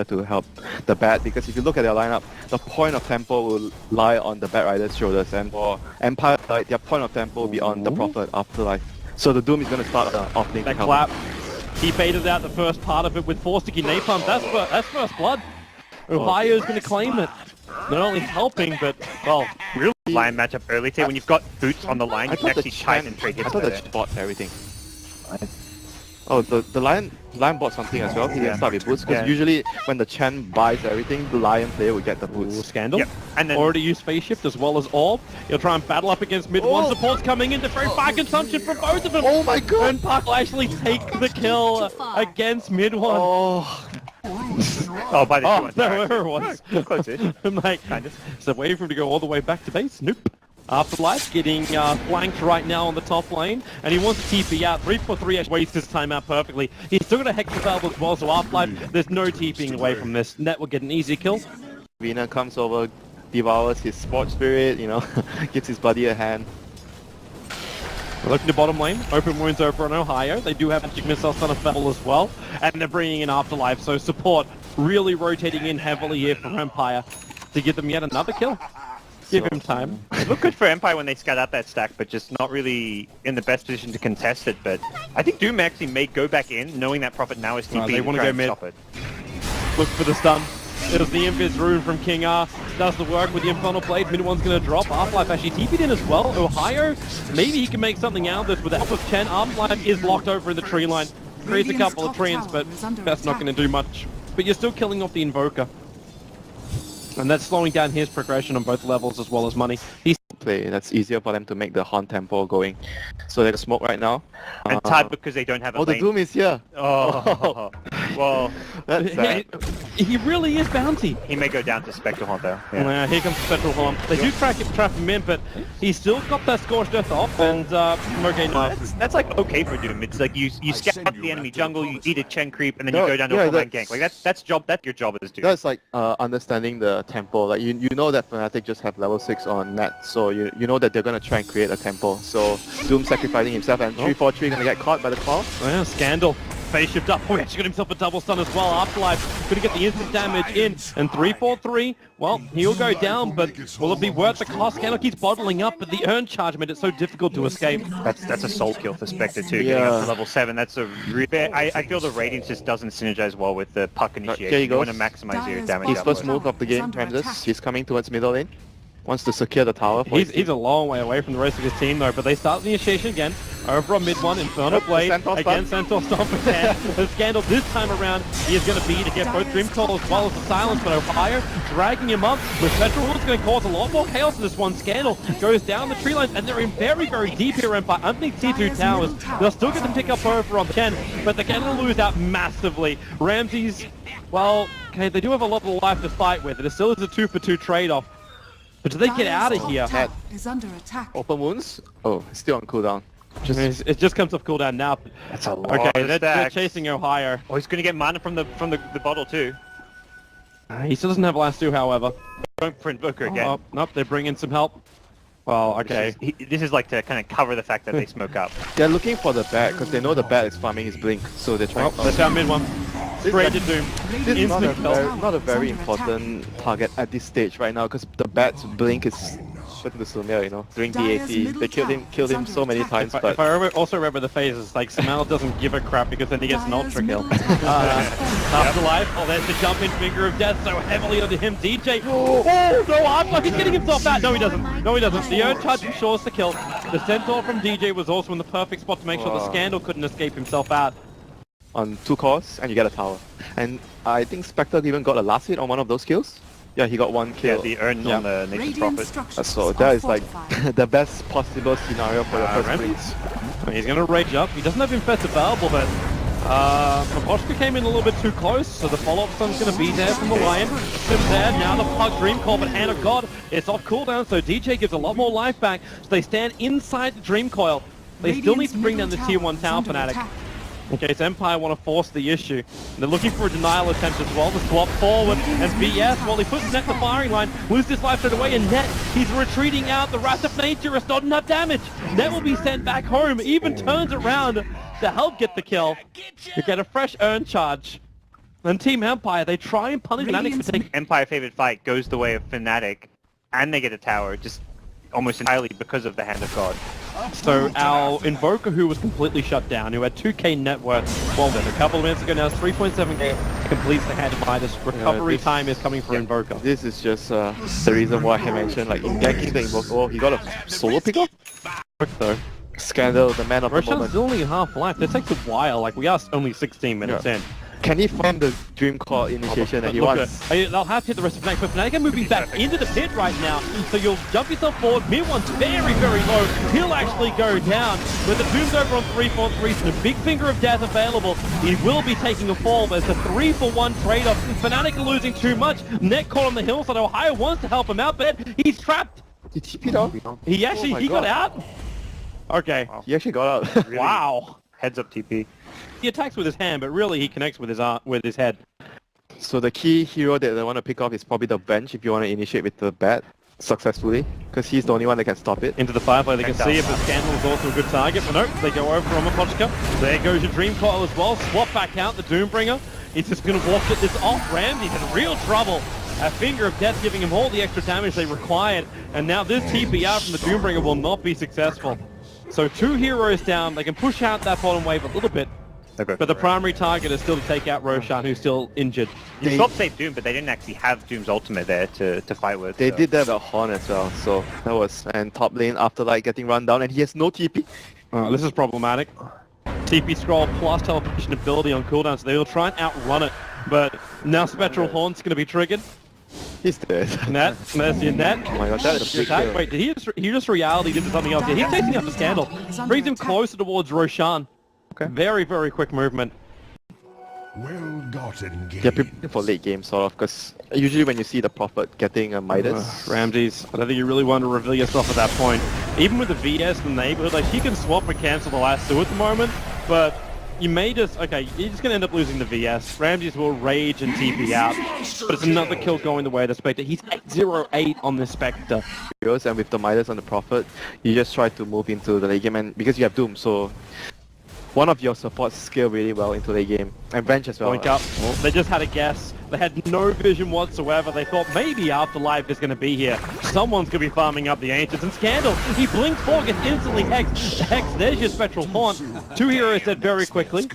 to help the bat, because if you look at their lineup, the point of tempo will lie on the Bat Rider's shoulders, and for Empire, their point of tempo will be on the Prophet Afterlife. So the Doom is going to start off lane to That help. clap. He baited out the first part of it with 4 sticky napalm. That's first blood. Ohio's going to claim it. Not only helping, but, well, Real line matchup early too. When you've got boots on the line, you can actually tight and trade hits. I thought that bought everything. Oh, the Lion bought something as well. He didn't start with boots, because usually when the Chen buys everything, the Lion player will get the boots. Scandal. Yep. And then Already used phase shift as well as Orb. He'll try and battle up against mid one. Support's coming in to very fire consumption from both of them. Oh my god! And Park will actually take the kill against mid one. Oh, oh, by the Oh, there it was. Close-ish. I'm like, so waiting for him to go all the way back to base. Nope. Afterlife getting flanked right now on the top lane, and he wants to TP out. 3-4-3 actually wastes his time out perfectly. He's still got a Hex available as well, so Afterlife, there's no TPing away from this. Net will get an easy kill. Vina comes over, devours his Sport Spirit, you know, gives his buddy a hand. We're looking to bottom lane. Open wounds over on Ohio. They do have Magic Missile Son of Fable as well, and they're bringing in Afterlife, so support really rotating in heavily here for Empire to give them yet another kill. Give him time. It looked good for Empire when they scat out that stack, but just not really in the best position to contest it. But I think Doom actually may go back in, knowing that Prophet now is TP. They want to go mid. Stop it. Look for the stun. It was the Invis rune from King R. Does the work with the Infernal Blade. Mid one's going to drop. Afterlife actually TP'd in as well. Ohio, maybe he can make something out of this with the help of Chen. Afterlife is blocked over in the tree line. Creates a couple of treants, but that's not going to do much. But you're still killing off the Invoker. And that's slowing down his progression on both levels as well as money. He's Play that's easier for them to make the Horn tempo going. So they're smoke right now. And tied because they don't have a Oh, the lane. Doom is here. Oh, well, That's sad. he really is bounty. he may go down to Spectre Haunt though. Yeah, here comes the Spectral Horn. They do trap him in, but he's still got that Scorched Earth off, and okay, no. That's like okay for Doom. It's like you scout the enemy jungle, you eat a Chen creep, and then you go down to a full-man gank. Like that's your job as Doom. That's like understanding the tempo. Like you know that Fnatic just have level 6 on net, so you know that they're gonna try and create a tempo. So Doom sacrificing himself, and 3-4-3 gonna get caught by the call. Oh, yeah, Scandal. Phase shift up. Oh, he actually got himself a double stun as well. Afterlife gonna get the instant damage in. And 3-4-3, well, he'll go down, but will it be worth the cost? Scandal keeps bottling up, but the urn charge made it so difficult to escape. That's a soul kill for Spectre too. Getting up to level 7. That's a I feel the Radiance just doesn't synergize well with the puck initiation. Here he goes. You want to maximize your damage. His first output. move of the game, Ramses. He's coming towards middle lane. Wants to secure the tower. He's a long way away from the rest of his team though, but they start the initiation again. Over on mid one, Infernal Blade, again Centaur Stomp again. The Scandal this time around, he is going to be to get both Dream Call as well as the Silence, but Ohio dragging him up with Petrol Wood is going to cause a lot more chaos in this one. Scandal goes down the tree line, and they're in very, very deep here, Empire, underneath T2 towers. They'll still get them pick up over on the Chen, but they're going to lose out massively. Ramses, well, okay, they do have a lot of life to fight with. It still is a 2-for-2 trade-off. But do they get out of here? Is under attack. Open wounds? Oh, it's still on cooldown. It just comes off cooldown now. That's a lot Okay, of they're stacks. chasing Ohio. Oh, he's going to get mana from the bottle too. He still doesn't have last two, however. Going for Invoker again. Oh, nope, they bring in some help. Well, okay. This is like to kind of cover the fact that they smoke up. They're looking for the bat because they know the bat is farming his blink, so they're trying. Let's down mid one. Straight to Doom. This is Instant kill. not a very important target at this stage right now, because the bat's blink is putting the Sumia, you know, doing DAT. They killed him so many times, but If I also remember the phases, like Smell doesn't give a crap because then he gets an ultra kill. Afterlife, oh, there's the jump in Finger of Death so heavily onto him. DJ, oh no, Afterlife, he's getting himself out. No, he doesn't. No, he doesn't. The urn charge ensures the kill. The Centaur from DJ was also in the perfect spot to make sure the Scandal couldn't escape himself out. on 2 cores, and you get a tower. And I think Spectre even got a last hit on one of those kills. Yeah, he got 1 kill. Yeah, the urn on the Nature's Prophet. So that is like the best possible scenario for your first Ramses. He's going to rage up. He doesn't have Infest available, but Maposhka came in a little bit too close, so the follow-up stun's going to be there from the Lion. Him there, now the Pug Dream Coil, but Hand of God, it's off cooldown, so DJ gives a lot more life back, so they stand inside the Dream Coil. They still need to bring down the Tier 1 tower Fnatic. Okay, so Empire want to force the issue. They're looking for a denial attempt as well. The swap forward, and BS, while he puts Net the firing line, loses his life straight away, and Net, he's retreating out. The Wrath of Nature is not enough damage. Net will be sent back home, even turns around to help get the kill. You get a fresh urn charge. And Team Empire, they try and punish Fnatic for taking... Empire favored fight goes the way of Fnatic, and they get a tower just almost entirely because of the Hand of God. So our Invoker, who was completely shut down, who had 2k net worth, well then a couple of minutes ago now, 3.7k, completes the Hand of Midas. Recovery time is coming for Invoker. This is just the reason why I mentioned, like, in ganking the Invoker, oh, he got a solo pick up? Though. Scandal, the man of the moment. Roshan's only half life. This takes a while, like we are only 16 minutes in. Can he find the Dream Core initiation that he wants? They'll have to hit the rest of Fnatic, but Fnatic are moving back into the pit right now, so you'll jump yourself forward. Mid-one's very, very low. He'll actually go down. With the Doom's over on 3-4-3, and a big finger of death available, he will be taking a fall, but it's a 3-for-1 trade-off. Fnatic are losing too much. Net caught on the hill, so Ohio wants to help him out, but he's trapped. He TP'd out? He actually, got out? Okay. Wow. He actually got out. Really? Wow. Heads up TP. He attacks with his hand, but really he connects with his head. So the key hero that I want to pick off is probably the bench if you want to initiate with the bat successfully, because he's the only one that can stop it. Into the fireplay, they can see if the Scandal is also a good target, but nope, they go over on Mapochka. There goes your Dream Coil as well, swap back out the Doombringer. He's just going to walk this off. Ramsey's in real trouble. A finger of death giving him all the extra damage they required, and now this TPR from the Doombringer will not be successful. So 2 heroes down, they can push out that bottom wave a little bit, but the primary target is still to take out Roshan, who's still injured. You swapped save Doom, but they didn't actually have Doom's ultimate there to fight with. They did that with Horn as well, so that was... And top lane after like getting run down, and he has no TP. This is problematic. TP scroll plus teleportation ability on cooldown, so they will try and outrun it, but now Spectral Horn's going to be triggered. He's dead. Net, there's your net. Oh my god, that is a big kill. Wait, did he just reality did something else here? He's chasing up the Scandal. Brings him closer towards Roshan. Okay. Very, very quick movement. Well gotten game. Yeah, preparing for late game sort of, because usually when you see the Prophet getting a Midas... Ramses, I don't think you really want to reveal yourself at that point. Even with the VS in the neighborhood, like he can swap and cancel the last 2 at the moment, but you may just... Okay, you're just going to end up losing the VS. Ramses will rage and TP out, but it's another kill going the way of the Spectre. He's 8-0-8 on this Spectre. And with the Midas on the Prophet, you just try to move into the late game, and because you have Doom, so... One of your supports scale really well into late game, and Bench as well. Point up. They just had a guess. They had no vision whatsoever. They thought maybe Afterlife is going to be here. Someone's going to be farming up the Ancients. And Scandal, he blinks forward, gets instantly hexed. There's your Spectral Haunt. 2 heroes dead very quickly.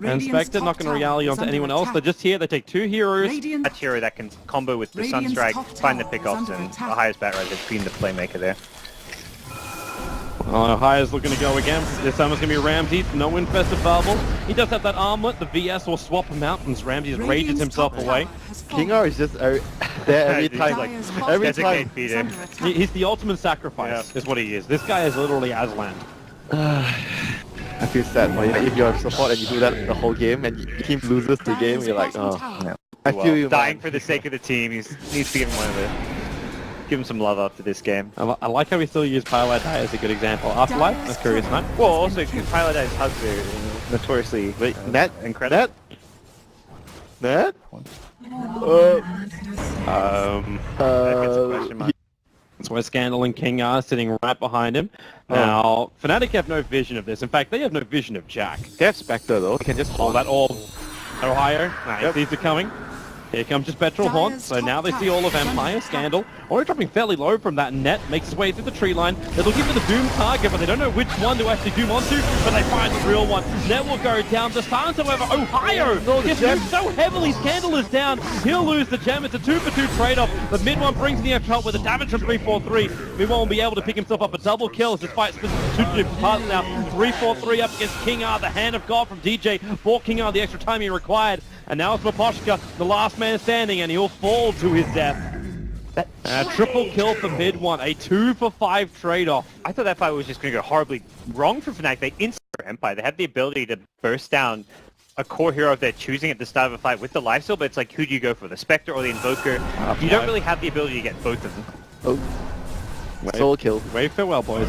And Spectre not going to reality onto anyone else. They're just here. They take 2 heroes. That hero that can combo with the Sunstrike, find the pickoffs, and the highest bat right has been the playmaker there. Ohio's looking to go again. This time it's going to be Ramsey. No infested bubble. He does have that armlet. The VS will swap him out, and Ramsey rages himself away. Kinger is just there every time. Like, every time. He's the ultimate sacrifice, is what he is. This guy is literally Aslan. I feel sad for you. If you're a support and you do that the whole game, and your team loses the game, you're like, oh. Yeah. I feel you, dying man. for the sake of the team. He needs to give him one of it. Give him some love after this game. I like how we still use Pilot Die as a good example. Afterlife, that's curious, night. Well, also, Pilot Die's husband notoriously Net? incredible. Net? That's where Scandal and King are sitting right behind him. Now, Fnatic have no vision of this. In fact, they have no vision of Jack. They have Spectre though. They can just hold that orb. Ohio, nice. These are coming. Here comes your Spectral Haunt, so now they see all of Empire, Scandal. Already dropping fairly low from that net, makes his way through the tree line. They're looking for the Doom target, but they don't know which one to actually Doom onto, but they find the real one. Net will go down. The Stans, however, Ohio gets moved so heavily, Scandal is down. He'll lose the gem. It's a 2-for-2 trade-off. The mid one brings in the extra help with the damage from 3-4-3. Mid one will be able to pick himself up a double kill as this fight splits into 2 different parts now. 3-4-3 up against King R, the hand of God from DJ. For King R, the extra time he required. And now it's Mapochka, the last man standing, and he'll fall to his death. Triple kill for mid one, a 2-for-5 trade-off. I thought that fight was just going to go horribly wrong for Fnatic. They instant Empire. They had the ability to burst down a core hero if they're choosing at the start of a fight with the lifesteal, but it's like, who do you go for, the Spectre or the Invoker? You don't really have the ability to get both of them. Solo kill. Wave farewell, boys.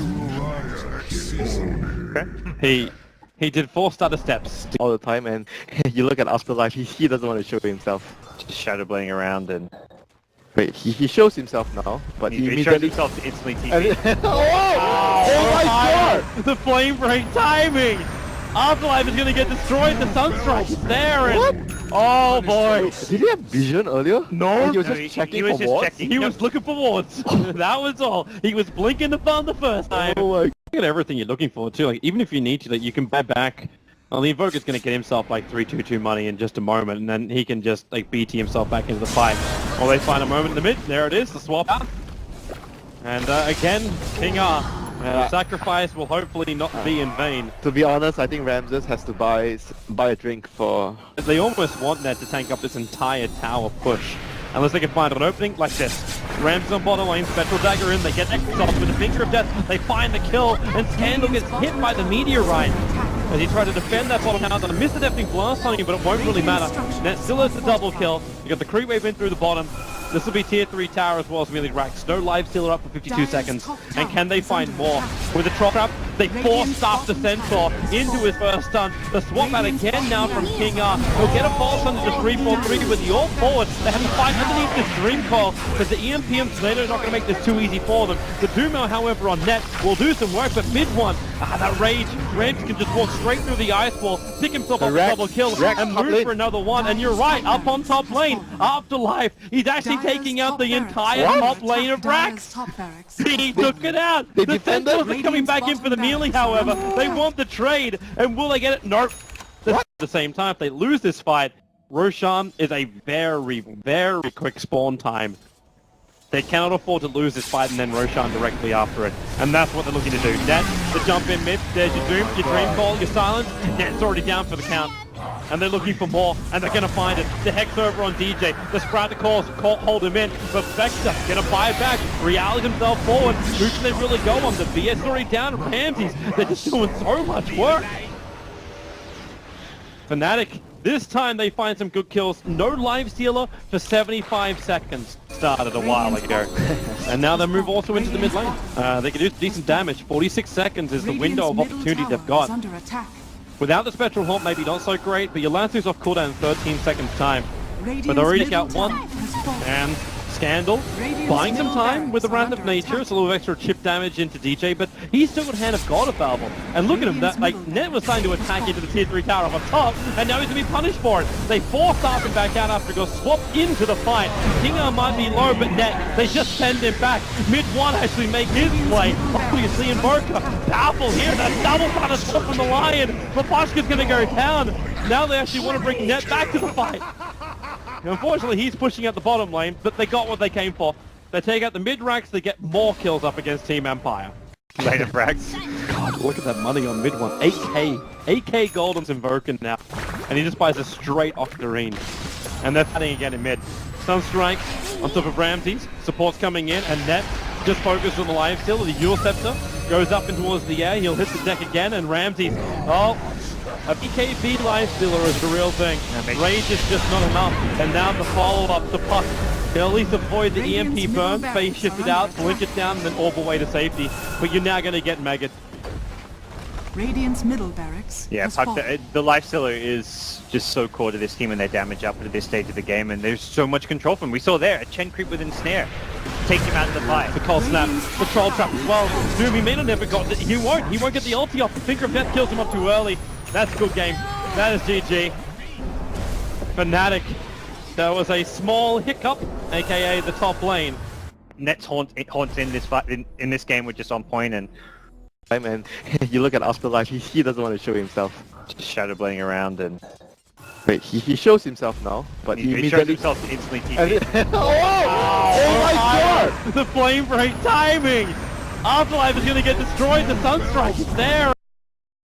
Okay. He did 4 starter steps all the time, and you look at Afterlife, he doesn't want to show himself. Just shadow blowing around and... Wait, he shows himself now, but he shows himself to instantly TP. Oh my god! The flame break timing! Afterlife is gonna get destroyed. The Sunstrike is there, and oh boy. Did he have vision earlier? No. He was No, just checking he was for just wards? checking. He was looking for wards. That was all. He was blinking the phone the first time. Oh my. Look at everything you're looking for too. Like even if you need to, like you can buy back. Well, the Invoker's going to get himself like 3/2/2 money in just a moment, and then he can just like BT himself back into the fight. Or they find a moment in the mid. There it is, the swap out. And again, King R. The sacrifice will hopefully not be in vain. To be honest, I think Ramses has to buy a drink for... They almost want Ned to tank up this entire tower push. Unless they can find an opening like this. Rams on bottom lane, Spectral Dagger in, they get Exalt with a Finger of Death, they find the kill, and Scandal gets hit by the Meteorite. As he tried to defend that bottom house, and I missed the Deafening Blast on him, but it won't really matter. Net still has the double kill, you got the creep wave in through the bottom. This will be tier 3 tower as well as melee racks. No live stealer up for 52 seconds. And can they find more? With the Troll Trap, they force after Centaur into his first stun. The swap out again now from King R. He'll get a false under the 3-4-3 with the all forward. They have to fight underneath this Dream Coil because the EMP and Tornado is not going to make this too easy for them. The Doomer, however, on net will do some work, but mid one, that rage, Ramsey can just walk straight through the ice wall, pick himself up a double kill, and move for another one. And you're right, up on top lane, Afterlife, he's actually taking out the entire top lane of Rax. He took it out. The Sentinels are coming back in for the melee, however. They want the trade, and will they get it? Nope. At the same time, if they lose this fight, Roshan is a very, very quick spawn time. They cannot afford to lose this fight and then Roshan directly after it. And that's what they're looking to do. Net, the jump in mid, there's your Doom, your Dream Call, your Silence. Net's already down for the count. And they're looking for more, and they're going to find it. The Hex over on DJ, the Sprout to hold him in, but Vector going to buy it back, reality himself forward. Who can they really go on? The BS already down, Ramses, they're just doing so much work. Fnatic, this time they find some good kills. No live stealer for 75 seconds. Started a while ago. And now they move also into the mid lane. They can do decent damage. 46 seconds is the window of opportunity they've got. Without the Spectral Haunt, maybe not so great, but your Lancer's off cooldown in 13 seconds time. But they're already out one, and Scandal buying some time with the Rand of Nature. It's a little extra chip damage into DJ, but he's still got Hand of God available. And look at him, that like Net was starting to attack into the tier 3 tower up on top, and now he's going to be punished for it. They force Arthur back out after he got swapped into the fight. Kingar might be low, but Net, they just send him back. Mid one actually make his play. Oh, you see Invoker, powerful here, that double thunder swap from the Lion. Lapashka's going to go down. Now they actually want to bring Net back to the fight. Unfortunately, he's pushing out the bottom lane, but they got what they came for. They take out the mid-racks, they get more kills up against Team Empire. Later, Brax. God, look at that money on mid one. 8k. 8k gold on Invoker now. And he just buys a straight Octarine. And they're fighting again in mid. Sunstrike on top of Ramses. Support's coming in, and Net just focused on the live steal. The Yule Scepter goes up and towards the air. He'll hit the deck again, and Ramses, oh, a BKB life stealer is the real thing. Rage is just not enough. And now the follow-up, the puck. He'll at least avoid the EMP burn, phase shift it out, blink it down, and then orb away to safety. But you're now going to get Megged. Radiant's middle barracks. Yeah, Puck, the life stealer is just so core to this team and their damage up at this stage of the game, and there's so much control from him. We saw there a Chen creep within snare. Take him out of the fight. The cold snap, the troll trap as well. Doom, he may not never got it. He won't get the ulti off. The Finger of Death kills him up too early. That's a good game. That is GG. Fnatic. There was a small hiccup, aka the top lane. Net's haunts in this fight in this game were just on point, and And you look at Afterlife, he doesn't want to show himself. just shadow blading around, and Wait, he shows himself now, but he shows himself instantly TP. Oh my god! The flame break timing! Afterlife is going to get destroyed. The Sunstrike is there.